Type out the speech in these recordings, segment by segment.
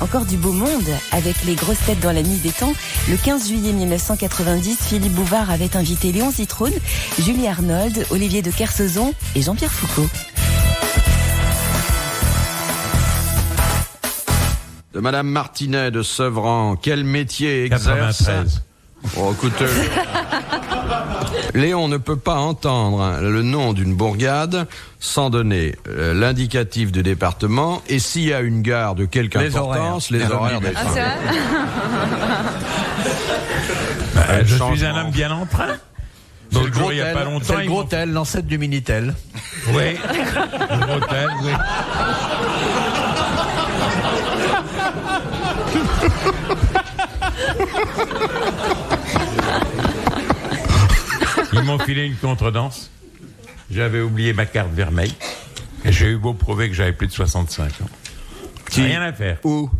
encore du beau monde avec les grosses têtes dans la nuit des temps. Le 15 juillet 1990, Philippe Bouvard avait invité Léon Zitrone, Julie Arnold, Olivier de Kersauzon et Jean-Pierre Foucault. De Madame Martinet de Sevran, quel métier exerce 93. Oh, écoutez, Léon ne peut pas entendre le nom d'une bourgade sans donner l'indicatif du département et s'il y a une gare de quelque importance, les horaires des trains. Ah, c'est vrai? Je changement. suis un homme bien en train. C'est le L'autre jour, il n'y a pas longtemps. C'est le gros tel, l'ancêtre du Minitel. Oui. Le gros tel, oui. Ils m'ont filé une contredanse. J'avais oublié ma carte vermeille. Et j'ai eu beau prouver que j'avais plus de 65 ans. Rien à faire. Où?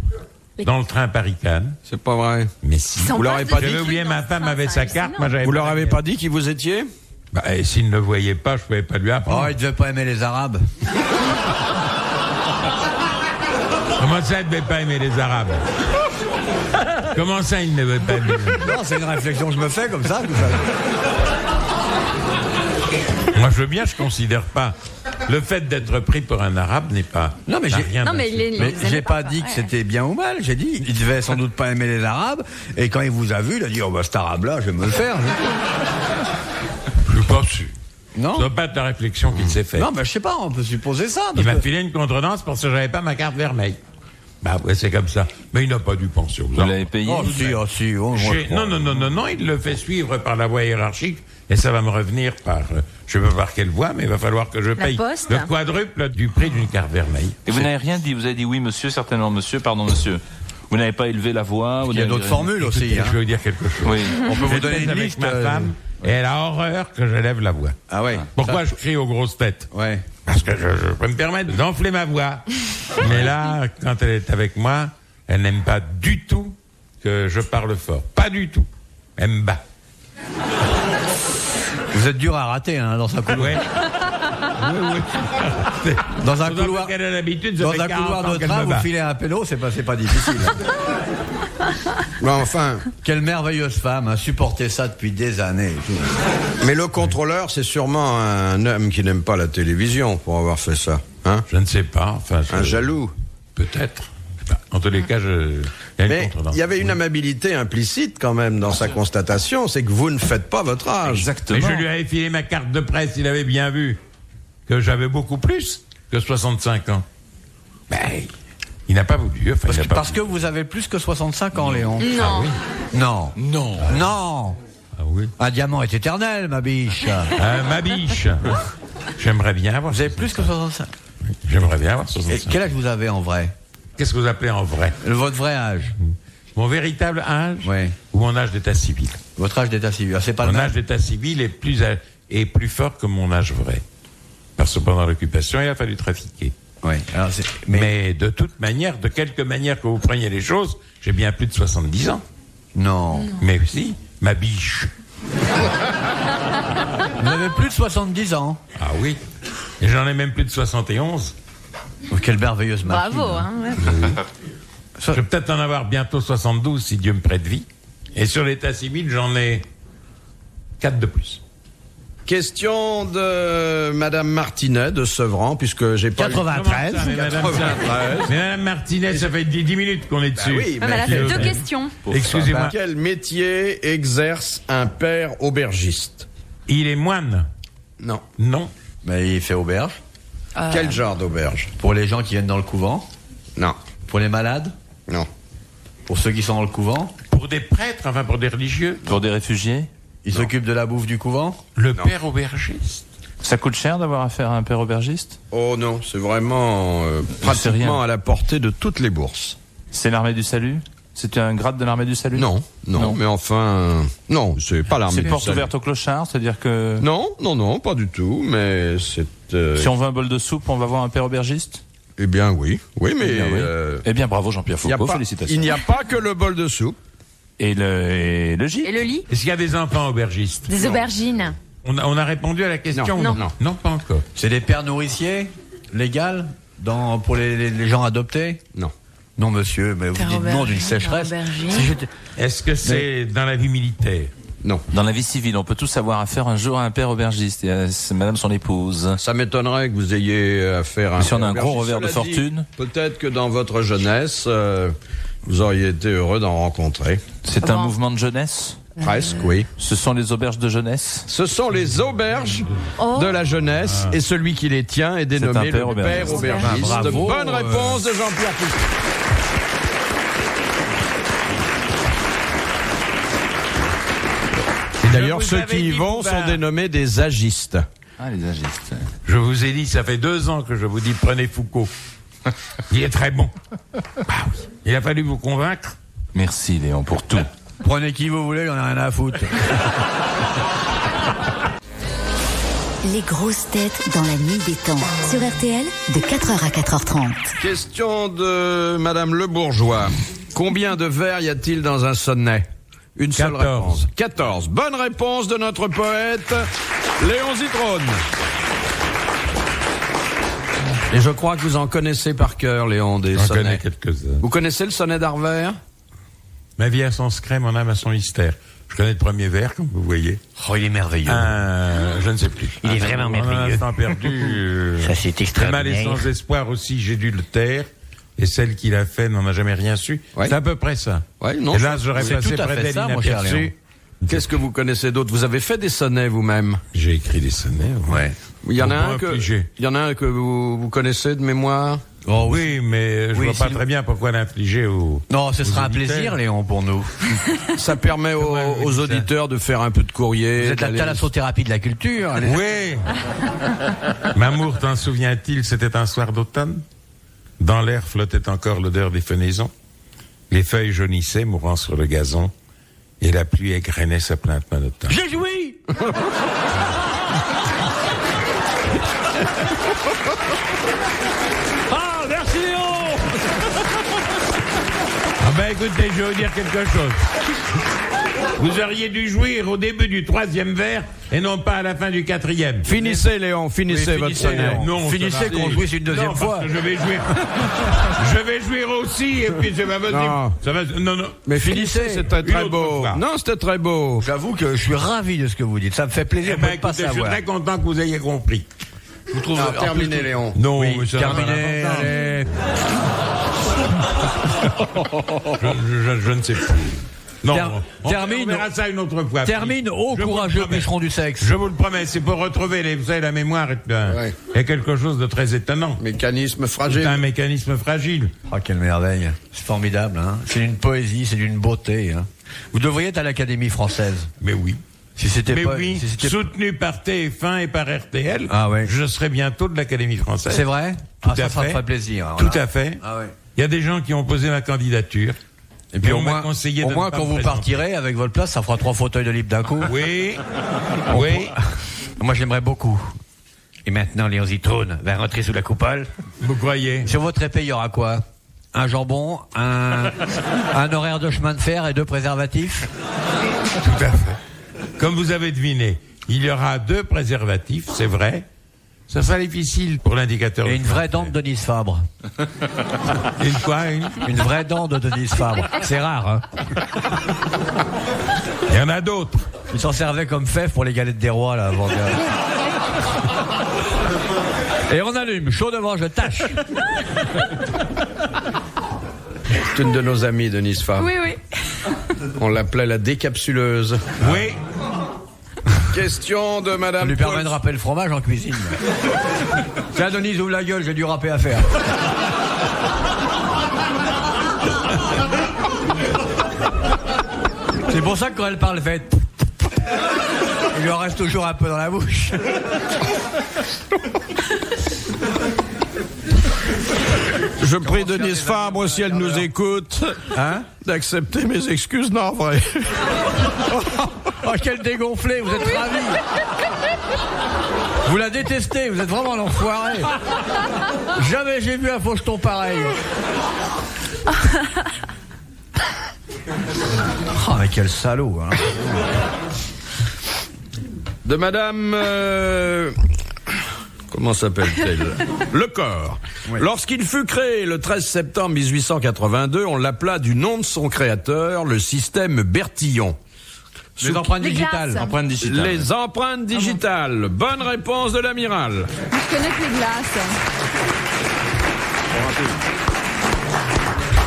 Dans le train Paris-Cannes. C'est pas vrai. Mais si. Vous leur avez pas dit. J'avais oublié, ma femme avait sa carte. Moi, j'avais Vous pas leur la avez mienne. pas dit qui vous étiez? Bah, et s'ils ne le voyaient pas, je pouvais pas lui Oh, apprendre. il devait pas aimer les Arabes. Comment ça, il ne devait pas aimer les Arabes? Comment ça, il ne devait pas aimer les Arabes? Non, c'est une réflexion que je me fais comme ça. Moi, je veux bien, je considère pas. Le fait d'être pris pour un Arabe n'est pas. Non, mais n'a j'ai- rien Non, mais d'insultant. Mais j'ai pas dit que c'était bien ou mal. J'ai dit, il devait sans doute pas aimer les Arabes. Et quand il vous a vu, il a dit, oh bah cet Arabe-là, je vais me le faire. Je suis pas sûr. Non. Ça doit pas être la réflexion qu'il s'est faite. Non, mais je sais pas, on peut supposer ça. Il parce m'a que- filé une contredanse parce que j'avais pas ma carte vermeille. Bah ouais, c'est comme ça. Mais il n'a pas dû penser aux Vous l'avez payé? Oh si, oh si. Oh, moi, je crois. Non, il le fait suivre par la voie hiérarchique et ça va me revenir par, je ne sais pas par quelle voie, mais il va falloir que je paye poste. le quadruple du prix d'une carte vermeille. Et vous n'avez rien dit, vous avez dit oui monsieur, certainement monsieur, pardon monsieur. Vous n'avez pas élevé la voix. Il y a d'autres formules aussi. Je Hein. vais vous dire quelque chose. Oui. On peut vous J'étais donner une avec liste. ma femme et elle a horreur que je lève la voix. Ah ouais. Pourquoi je crie aux grosses têtes? Ouais. Parce que je peux me permettre d'enfler ma voix. Mais là, quand elle est avec moi, elle n'aime pas du tout que je parle fort. Pas du tout. Elle me bat. Vous êtes dur à rater hein, dans un couloir. Ouais. Oui. Dans un Surtout couloir. qu'elle a l'habitude, ça Dans fait un 40 couloir ans de qu'elle train, me vous bat. filez un pélo, c'est pas difficile. Mais enfin, Quelle merveilleuse femme, hein, supporter ça depuis des années. et tout. mais le contrôleur, c'est sûrement un homme qui n'aime pas la télévision pour avoir fait ça. Hein? Je ne sais pas. Enfin, Un jaloux. Peut-être. Je sais pas. En tous les cas, il y a une Mais contredanse. il y avait une amabilité implicite quand même dans sa constatation, c'est que vous ne faites pas votre âge. Mais Exactement. je lui avais filé ma carte de presse, il avait bien vu que j'avais beaucoup plus que 65 ans. Ben, il n'a pas voulu. Enfin, il n'a pas Parce voulu. que vous avez plus que 65 ans, Léon. Non. Non. Non. Non. Ah oui. Un diamant est éternel, ma biche. Ma biche. J'aimerais bien avoir. Vous avez plus que 65. J'aimerais bien avoir Et 65. quel âge vous avez en vrai? Qu'est-ce que vous appelez en vrai? Votre vrai âge? Mon véritable âge Oui. ou mon âge d'état civil? Votre âge d'état civil. Ah, c'est pas le Mon même. âge d'état civil est plus fort que mon âge vrai. Parce que pendant l'occupation, il a fallu trafiquer. Oui. Alors, Mais de toute manière, de quelque manière que vous preniez les choses, j'ai bien plus de 70 ans. non. Mais si, ma biche. Vous avez plus de 70 ans. Ah oui. Et j'en ai même plus de 71. Oh, quelle merveilleuse machine. Bravo. Hein, ouais. Je vais peut-être en avoir bientôt 72 si Dieu me prête vie. Et sur l'état civil, j'en ai 4 de plus. Question de Madame Martinet de Sevran, puisque j'ai pas... 93. Comment ça, mais Madame 93. Mais Madame Martinez, ça fait 10 minutes qu'on est dessus. oui, Ah, mais elle a fait mais- deux questions. Excusez-moi. Quel métier exerce un père aubergiste? Il est moine? Non. Non. Mais il fait auberge. Quel genre d'auberge? Pour les gens qui viennent dans le couvent. Non. Pour les malades. Non. Pour ceux qui sont dans le couvent. Pour des prêtres, enfin pour des religieux? Pour des réfugiés? Ils s'occupent de la bouffe du couvent. Le père aubergiste? Ça coûte cher d'avoir affaire à un père aubergiste? Oh non, c'est vraiment sais pratiquement rien. à la portée de toutes les bourses. C'est l'armée du salut? C'était un grade de l'armée du salut? Non, mais enfin... non, c'est pas l'armée C'est du porte salut. ouverte au clochard, c'est-à-dire que Non, pas du tout, mais c'est... si on veut un bol de soupe, on va voir un père aubergiste? Eh bien oui, mais... Eh bien, oui. Eh bien, bravo Jean-Pierre il y a Foucault, pas- félicitations. il n'y a pas que le bol de soupe. Et le gîte? Et le lit? Est-ce qu'il y a des enfants aubergistes? Des aubergines. On a répondu à la question? Non. ou non, pas encore. C'est des pères nourriciers légal pour les gens adoptés. Non. Non, monsieur, mais vous dites non d'une sécheresse. Est-ce que c'est dans la vie militaire? Non. Dans la vie civile, on peut tous avoir affaire un jour à un père aubergiste et à madame son épouse. Ça m'étonnerait que vous ayez affaire à un si on a un père gros aubergiste. revers de Cela dit, fortune. Peut-être que dans votre jeunesse, vous auriez été heureux d'en rencontrer. C'est un mouvement de jeunesse? Presque, oui. Ce sont les auberges de jeunesse? Ce sont les auberges de la jeunesse et celui qui les tient est dénommé père le père aubergiste. Bravo. Bonne réponse de Jean-Pierre Foucault. Et d'ailleurs, vous ceux avais qui y dit, vont Bouvard. sont dénommés des agistes. Ah, les agistes. Je vous ai dit, ça fait 2 ans que je vous dis, prenez Foucault. Il est très bon. Ah oui. Il a fallu vous convaincre. Merci Léon pour tout. Prenez qui vous voulez, j'en ai rien à foutre. Les grosses têtes dans la nuit des temps. Sur RTL, de 4h à 4h30. Question de Madame Le Bourgeois. Combien de vers y a-t-il dans un sonnet? Une seule 14. réponse. 14. Bonne réponse de notre poète Léon Zitrone. Et je crois que vous en connaissez par cœur, Léon, des J'en connais sonnets. quelques-uns. Vous connaissez le sonnet d'Arvert? Ma vie a son secret, mon âme a son mystère. Je connais le premier vers, comme vous voyez. Oh, il est merveilleux. Je ne sais plus. Il est vraiment merveilleux. Un instant perdu. Ça, c'est Le mal et extraordinaire. sans espoir aussi, j'ai dû le taire. Et celle qui l'a fait n'en a jamais rien su. Ouais. C'est à peu près ça. Ouais, non. Hélas, j'aurais c'est passé tout à près fait d'elle ça, mon cher Léon. inaperçu. Qu'est-ce que vous connaissez d'autre? Vous avez fait des sonnets vous-même? J'ai écrit des sonnets. Ouais. Il y en a Pour un pas que, infliger. il y en a un que vous connaissez de mémoire? Oh oui, mais je Oui, vois pas si très bien pourquoi l'infliger aux... Non, ce sera un auditeurs. plaisir, Léon, pour nous. Ça permet Comment vous aux dites ça auditeurs de faire un peu de courrier. Vous êtes la d'aller- thalassothérapie de la culture. Oui. M'amour, t'en souviens-t-il, c'était un soir d'automne. Dans l'air flottait encore l'odeur des fenaisons. Les feuilles jaunissaient, mourant sur le gazon. Et la pluie égrenait sa plainte monotone. J'ai joui. Ah, merci Léon. Ah ben écoutez, je vais vous dire quelque chose. Vous auriez dû jouir au début du 3e vers et non pas à la fin du 4e. Finissez, Léon, finissez votre finissez, sonnet. Léon. Non, Finissez ça va. qu'on jouisse une deuxième Non, fois. parce que je vais jouir. Je vais jouir aussi et puis c'est pas possible. Non. Ça va. Non, non. Mais finissez, c'était Une très autre beau. fois. Non, c'était très beau. J'avoue que je suis ravi de ce que vous dites. Ça me fait plaisir Eh de ben, ne pas écoutez, je suis savoir. très content que vous ayez compris. Je vous trouve Terminez, Léon. Non, Oui, mais ça n'a pas terminé, d'importance. allez. Je ne sais plus. Non, on termine. verra ça une autre fois. Termine, ô Je vous courageux le promets. bûcheron du sexe. Je vous le promets, c'est pour retrouver vous savez, la mémoire est Ouais. est quelque chose de très étonnant. Mécanisme C'est fragile. un mécanisme fragile. Ah, quelle merveille. C'est formidable, hein. C'est d'une poésie, c'est d'une beauté, hein. Vous devriez être à l'Académie française. Mais oui. Si c'était Mais pas, oui, si c'était- soutenu par TF1 et par RTL, Ah ouais. je serai bientôt de l'Académie française. C'est vrai? Tout Ah, ça à me fait. ferait plaisir. Tout voilà. à fait. Ah ouais. Il y a des gens qui ont posé ma candidature. Et puis Mais au on m'a moins, conseillé au de moins ne pas quand me vous présenter. partirez avec votre place, ça fera 3 fauteuils de libre d'un coup. Oui. Oui. Moi, j'aimerais beaucoup. Et maintenant, Léon Zitrone va rentrer sous la coupole. Vous croyez? Sur votre épée, il y aura quoi? Un jambon, un horaire de chemin de fer et 2 préservatifs. Tout à fait. Comme vous avez deviné, il y aura 2 préservatifs, c'est vrai. Ça sera difficile pour l'indicateur. Et une vraie dent de Denise Fabre. Une quoi? Une vraie dent de Denise Fabre. C'est rare, hein. Il y en a d'autres. Ils s'en servaient comme fève pour les galettes des rois, là, avant. Et on allume, chaud devant, je tâche. C'est une de nos amies, Denise Fabre. Oui, oui. On l'appelait la décapsuleuse. Oui. Question de Ça Madame lui permet Paul- de râper le fromage en cuisine. Tiens, Denise, ouvre la gueule, j'ai du râpé à faire. C'est pour ça que quand elle parle, elle fait... Il lui en reste toujours un peu dans la bouche. Je prie Denise Fabre, si elle nous écoute, Hein? d'accepter mes excuses navrées. Oh, quel dégonflé, vous êtes ravis. Vous la détestez, vous êtes vraiment l'enfoiré. Jamais j'ai vu un faucheton pareil. Oh, mais quel salaud, hein. Comment s'appelle-t-elle? Le corps. Oui. Lorsqu'il fut créé le 13 septembre 1882, on l'appela du nom de son créateur, le système Bertillon. Les empreintes digitales. Les empreintes digitales. Bonne réponse de l'amiral. Je connais que les glaces.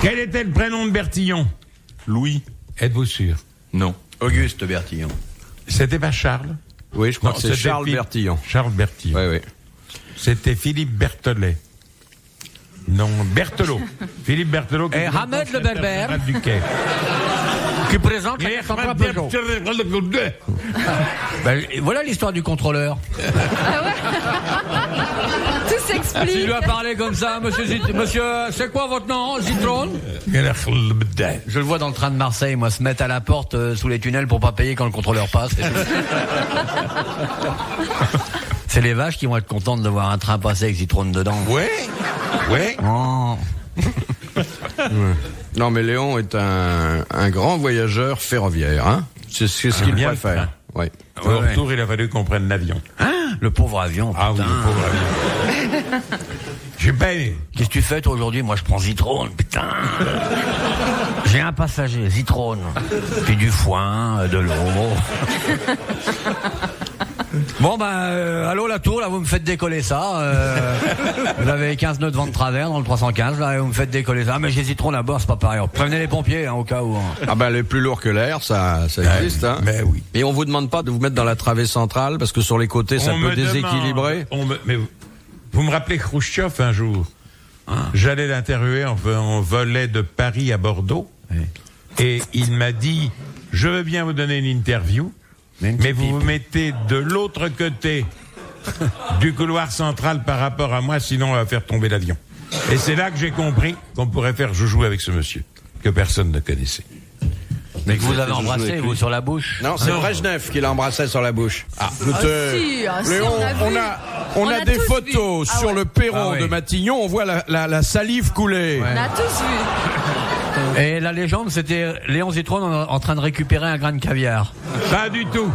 Quel était le prénom de Bertillon? Louis. Êtes-vous sûr? Non. Auguste Bertillon. C'était pas Charles? Oui, je crois que c'est Charles Bertillon. Charles Bertillon. Oui, oui. C'était Philippe Berthollet. Non, Berthelot. Philippe Berthelot. Et Hamed le Berbère. Du Quai. Qui présente la centrale Peugeot. Ben, voilà l'histoire du contrôleur. Ah ouais. Tout s'explique. S'il lui a parlé comme ça, monsieur, c'est quoi votre nom, Zitron? Je le vois dans le train de Marseille, moi, se mettre à la porte sous les tunnels pour pas payer quand le contrôleur passe. C'est les vaches qui vont être contentes de voir un train passer avec Zitron dedans. Ouais. Oh. Non, mais Léon est un grand voyageur ferroviaire, hein. C'est ce qu'il préfère. Oui. Au retour, il a fallu qu'on prenne l'avion. Le pauvre avion. Ah oui, le pauvre avion. J'ai pas aimé. Qu'est-ce que tu fais toi aujourd'hui? Moi je prends Zitron, putain. J'ai un passager, Zitron. Puis du foin, de l'eau. Bon allô la tour, là vous me faites décoller ça. Vous avez 15 nœuds de vent de travers dans le 315, là, et vous me faites décoller ça. Mais j'ai Zitron à bord, c'est pas pareil. Prévenez les pompiers, hein, au cas où. Ah ben les plus lourds que l'air, ça existe, hein. Mais oui. Et on vous demande pas de vous mettre dans la travée centrale parce que sur les côtés ça peut déséquilibrer. Mais vous me rappelez Khrouchtchev un jour. J'allais l'interviewer en volet de Paris à Bordeaux. Oui. Et il m'a dit, je veux bien vous donner une interview. Mais vous vous mettez de l'autre côté du couloir central par rapport à moi, sinon on va faire tomber l'avion. Et c'est là que j'ai compris qu'on pourrait faire joujou avec ce monsieur, que personne ne connaissait. Mais que vous avez embrassé, vous, sur la bouche? Non, c'est Brejnev qui l'embrassait sur la bouche. Léon, on a des photos sur le perron de Matignon, on voit la salive couler. Ouais. On a tous vu. Et la légende, c'était Léon Zitron en train de récupérer un grain de caviar. Pas du tout.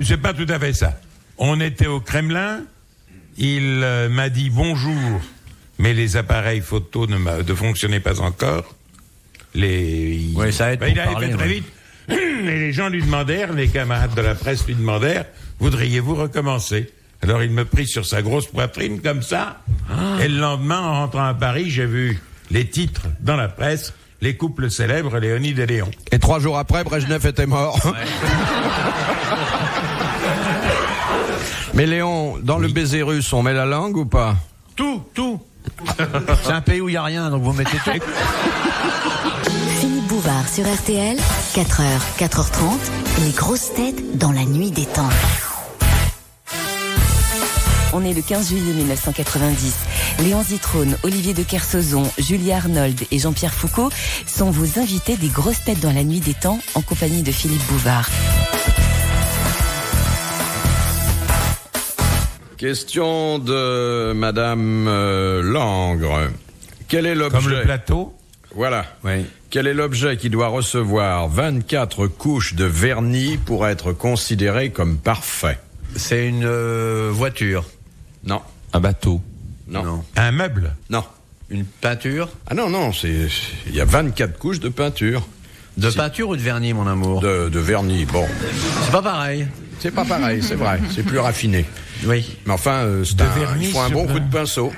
C'est pas tout à fait ça. On était au Kremlin, il m'a dit bonjour, mais les appareils photos ne fonctionnaient pas encore. Oui, ça aide pour il avait parler, fait très vite. Et les gens lui demandèrent, les camarades de la presse lui demandèrent, voudriez-vous recommencer? Alors il me prit sur sa grosse poitrine comme ça. Et le lendemain, en rentrant à Paris, j'ai vu les titres dans la presse, les couples célèbres, Léonide et Léon. Et 3 jours après, Brejnev était mort. Ouais. Mais Léon, dans le baiser russe, on met la langue ou pas? Tout. C'est un pays où il n'y a rien, donc vous mettez tout. Philippe Bouvard sur RTL, 4h, 4h30, les grosses têtes dans la nuit des temps. On est le 15 juillet 1990. Léon Zitrone, Olivier de Kersauzon, Julie Arnold et Jean-Pierre Foucault sont vos invités des grosses têtes dans la nuit des temps en compagnie de Philippe Bouvard. Question de Madame Langre. Quel est l'objet? Comme le plateau? Voilà. Oui. Quel est l'objet qui doit recevoir 24 couches de vernis pour être considéré comme parfait? C'est une voiture. Non. Un bateau? Non. Un meuble? Non. Une peinture? Ah non, il y a 24 couches de peinture. De peinture ou de vernis, mon amour? De vernis, bon. C'est pas pareil. C'est pas pareil, c'est vrai. C'est plus raffiné. Oui. Mais enfin, il faut un bon coup de pinceau.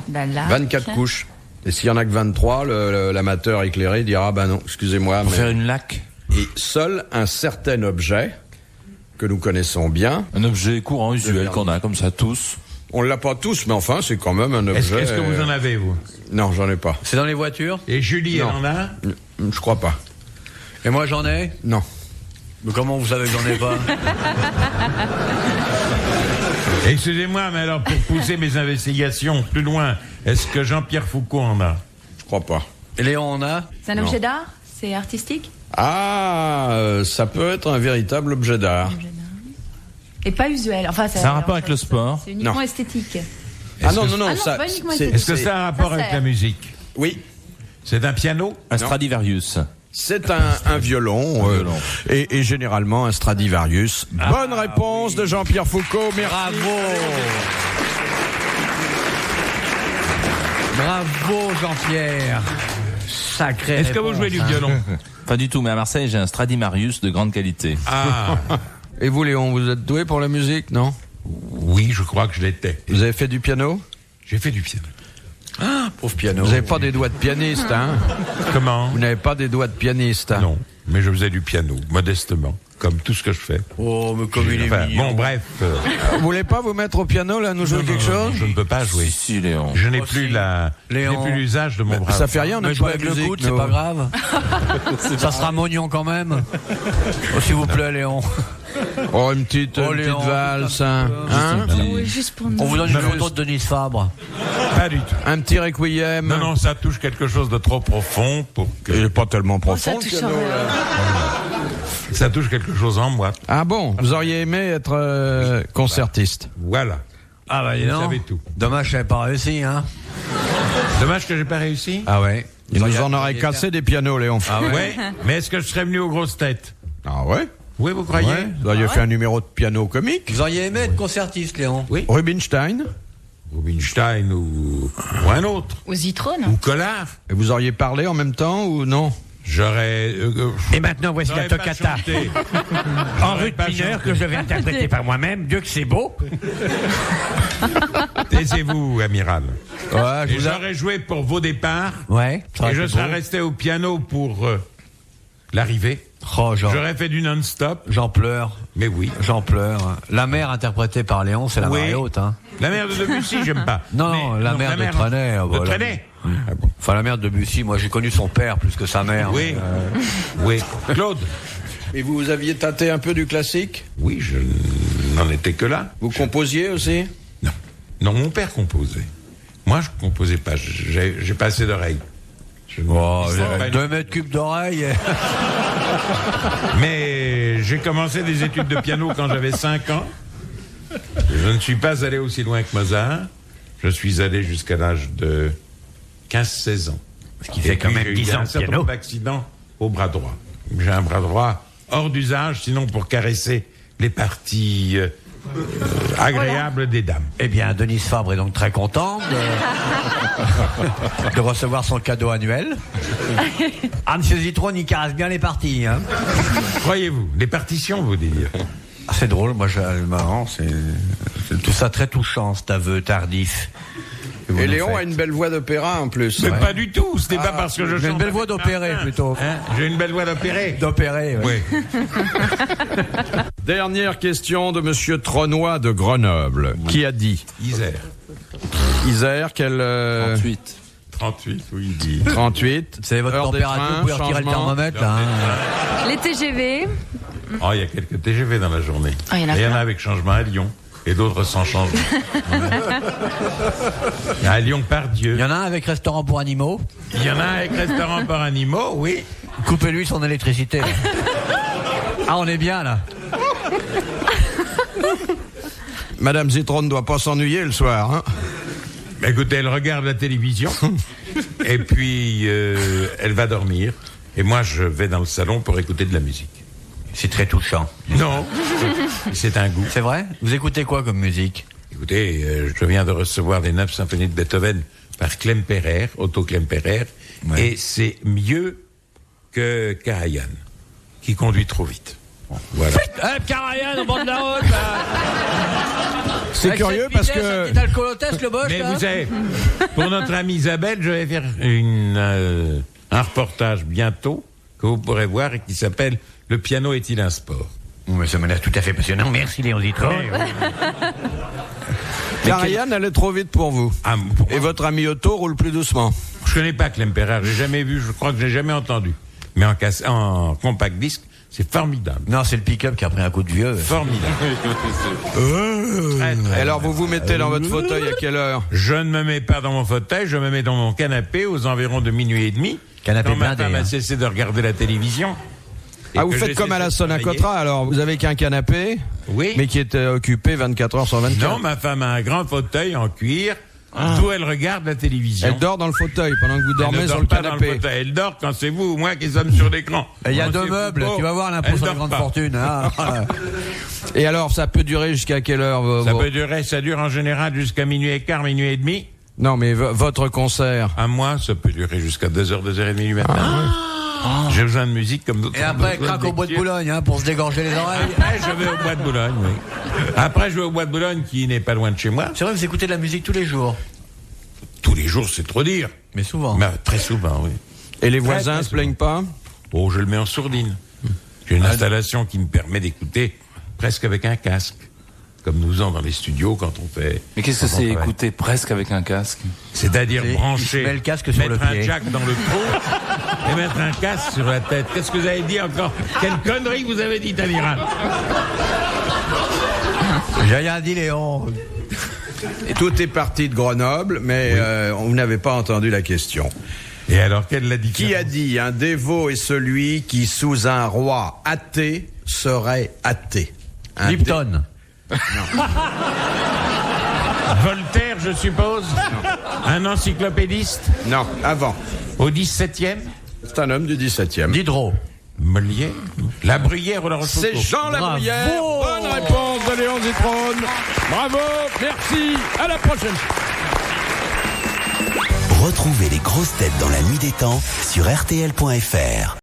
Ben là, 24 couches. Et s'il y en a que 23, l'amateur éclairé dira, non, excusez-moi. Pour faire une laque? Et seul un certain objet, que nous connaissons bien. Un objet courant, usuel, qu'on a comme ça tous. On l'a pas tous, mais enfin, c'est quand même un objet. Est-ce que vous en avez, vous? Non, j'en ai pas. C'est dans les voitures? Et Julie, Non. elle en a? Je crois pas. Et moi, j'en ai? Non. Mais comment vous savez que j'en ai pas? Excusez-moi, mais alors pour pousser mes investigations plus loin, est-ce que Jean-Pierre Foucault en a? Je crois pas. Et Léon en a? c'est un objet d'art? C'est artistique? Ah, ça peut être un véritable objet d'art. Et pas usuel. Enfin, C'est un rapport avec le sport? C'est uniquement Non. esthétique. Non, c'est pas uniquement esthétique. Est-ce que ça a un rapport avec la musique? Oui. C'est un piano? Un Stradivarius? C'est un violon, et généralement un Stradivarius. Bonne réponse de Jean-Pierre Foucault, merci. Bravo! Bravo Jean-Pierre. Sacré. Est-ce que vous jouez du violon? Pas du tout, mais à Marseille, j'ai un Stradivarius de grande qualité. Ah. Et vous, Léon, vous êtes doué pour la musique, non? Oui, je crois que je l'étais. Vous avez fait du piano? J'ai fait du piano. Ah, pauvre piano. Vous n'avez pas des doigts de pianiste, hein? Comment? Vous n'avez pas des doigts de pianiste, hein? Non, mais je faisais du piano, modestement, comme tout ce que je fais. Oh, mais comme il est mignon. Bon, bref. Vous voulez pas vous mettre au piano, là, nous jouer quelque chose? Je ne peux pas jouer. Si, Léon. Je n'ai plus l'usage de mon bras. Ça fait rien, on Mais a jouer pas avec la le musique, coude, c'est nous. pas grave. Ça sera mognon quand même. Oh, s'il vous plaît, Léon. Oh, une petite Léon, valse, hein? Oui, juste pour nous. On vous donne une photo de Denise Fabre. Pas du tout. Un petit requiem. Non, non, ça touche quelque chose de trop profond pour que... Il est pas tellement Ça profond, le touche piano, en là. Ça touche quelque chose en moi. Ah bon? Vous auriez aimé être concertiste? Voilà. Ah bah dis Vous donc. savez tout. Dommage que j'avais pas réussi, hein. Dommage que j'ai pas réussi. Ah ouais. Il nous en aurait cassé des pianos, Léon. Ah ouais. Ouais. Mais est-ce que je serais venu aux grosses têtes? Ah ouais? Oui, vous croyez? Ouais. Vous auriez fait un numéro de piano comique? Vous auriez aimé être concertiste, Léon? Oui. Rubinstein? Rubinstein ou un autre. Aux citrones. Ou Collard. Et vous auriez parlé en même temps ou non? J'aurais... Et maintenant, voici j'aurais pas chanté. En J'aurais pas chanté. je vais interpréter par moi-même. Dieu que c'est beau. Taisez-vous, amiral. Ouais, Et j'aurais joué pour vos départs. Ouais. Et je serais resté au piano pour l'arrivée. Oh, J'aurais fait du non-stop. j'en pleure. Mais oui. J'en pleure. La mère interprétée par Léon, c'est la Oui. marée haute, hein. La mère de Debussy, j'aime pas. Non, Mais- la mère de Trenet. De Trenet. Ah bon. Enfin, la mère de Debussy, moi j'ai connu son père plus que sa mère. Oui. Oui. Claude. Et vous aviez tâté un peu du classique? Oui, je n'en étais que là. Vous composiez aussi? Non. Non, mon père composait. Moi, je composais pas. J'ai pas assez d'oreilles. Oh, C'est pas une- 2 mètres cubes d'oreilles. Mais j'ai commencé des études de piano quand j'avais 5 ans. Je ne suis pas allé aussi loin que Mozart. Je suis allé jusqu'à l'âge de 15-16 ans. Ce qui fait quand même 10 ans un de certain piano. nombre d'accidents au bras droit. J'ai un bras droit hors d'usage, sinon pour caresser les parties agréables des dames. Eh bien, Denise Fabre est donc très contente de recevoir son cadeau annuel. Ah, Monsieur Zitron, il caresse bien les parties, hein. Croyez-vous, les partitions, vous dire. Ah, c'est drôle, moi, marrant, c'est tout ça très touchant, cet aveu tardif. que vous Et nous Léon faites. a une belle voix d'opéra en plus. Mais Ouais. pas du tout, ce n'est pas parce que je J'ai une chante belle voix avec d'opéré, Martin. plutôt. Hein, j'ai une belle voix d'opéré. D'opéré, oui. Oui. Dernière question de Monsieur Tronois de Grenoble, qui a dit Isère. Isère, quel 38. 38, oui, il dit. 38. C'est votre Heure des température, trains, vous pouvez retirer le changement. thermomètre, là. Hein. Les TGV. Oh, il y a quelques TGV dans la journée. Ah, il y en a Et il y en plein. a avec changement à Lyon. Et d'autres sans changement. Il y a à Lyon par Il Dieu. y en a un avec restaurant pour animaux. Il y en a un avec restaurant par animaux, oui. Coupez-lui son électricité. Ah, on est bien, là. Madame Zitron ne doit pas s'ennuyer le soir. Hein. Mais écoutez, elle regarde la télévision. Et puis, elle va dormir. Et moi, je vais dans le salon pour écouter de la musique. C'est très touchant. Non, c'est un goût. C'est vrai? Vous écoutez quoi comme musique? Écoutez, je viens de recevoir les 9 symphonies de Beethoven par Klemperer, Otto Klemperer, Ouais. et c'est mieux que Karajan, qui conduit trop vite. Bon, voilà. Eh, Karajan, au bord de la route, là. C'est Avec curieux cette parce vitesse, un que petit alcoolotest, le boss, Mais là. vous savez, pour notre amie Isabelle, je vais faire un reportage bientôt que vous pourrez voir et qui s'appelle « Le piano est-il un sport ?» Mais ça m'a l'air tout à fait passionnant. Merci, Léon Zitron. Karajan allait trop vite pour vous. Ah, pour Et moi, votre ami Otto roule plus doucement. je connais pas Klemperer, j'ai jamais vu, je crois que j'ai jamais entendu. Mais en compact disque, c'est formidable. Non, c'est le pick-up qui a pris un coup de vieux. Formidable. Très, très Et alors vous vous mettez dans votre fauteuil à quelle heure? Je ne me mets pas dans mon fauteuil, je me mets dans mon canapé aux environs de minuit et demi. Canapé quand ma blindé, femme hein. a cessé de regarder la télévision. Et Ah, vous que faites j'ai comme à la cessé de Sonacotra travailler. alors. Vous avez qu'un canapé, Oui. mais qui est occupé 24 heures sur 24. Non, ma femme a un grand fauteuil en cuir, d'où elle regarde la télévision. Elle dort dans le fauteuil pendant que vous Elle dormez ne sur dort le pas dans le canapé. fauteuil. Elle dort quand c'est vous ou moi qui sommes sur l'écran. Il y a Quand 2 c'est meubles, Foucault, tu vas voir l'impôt elle sur la dort grande pas. fortune. Hein. Et alors, ça peut durer jusqu'à quelle heure Ça dure en général jusqu'à minuit et quart, minuit et demi. Non, mais votre concert. À moi, ça peut durer jusqu'à 2h, 2h30 du matin. J'ai besoin de musique comme d'autres. Et après, craque au bois de Boulogne, pour se dégorger les oreilles. Après, je vais au bois de Boulogne, oui. Après, je vais au bois de Boulogne, qui n'est pas loin de chez moi. C'est vrai que vous écoutez de la musique tous les jours. Tous les jours, c'est trop dire. Mais souvent. Mais très souvent, oui. Et les voisins se plaignent pas? Oh, je le mets en sourdine. J'ai une installation qui me permet d'écouter presque avec un casque. Comme nous faisons dans les studios quand on fait... Mais qu'est-ce que c'est écouter presque avec un casque? C'est-à-dire brancher, met le casque sur mettre le pied. un jack dans le trou et mettre un casque sur la tête. Qu'est-ce que vous avez dit encore? Quelle connerie vous avez dit, Tanira? J'ai rien dit, Léon. Et tout est parti de Grenoble, mais on n'avait pas entendu la question. Et alors, quelle est la différence? Qui a dit un dévot est celui qui, sous un roi athée, serait athée? Lipton. Voltaire, je suppose? Un encyclopédiste? Non, avant. Au 17e? C'est un homme du 17e. Diderot. Molière? La Bruyère ou la Rochefoucauld? C'est Jean Labruyère. Bonne réponse de Léon Zitrone. Bravo, merci, à la prochaine. Retrouvez les grosses têtes dans la nuit des temps sur RTL.fr.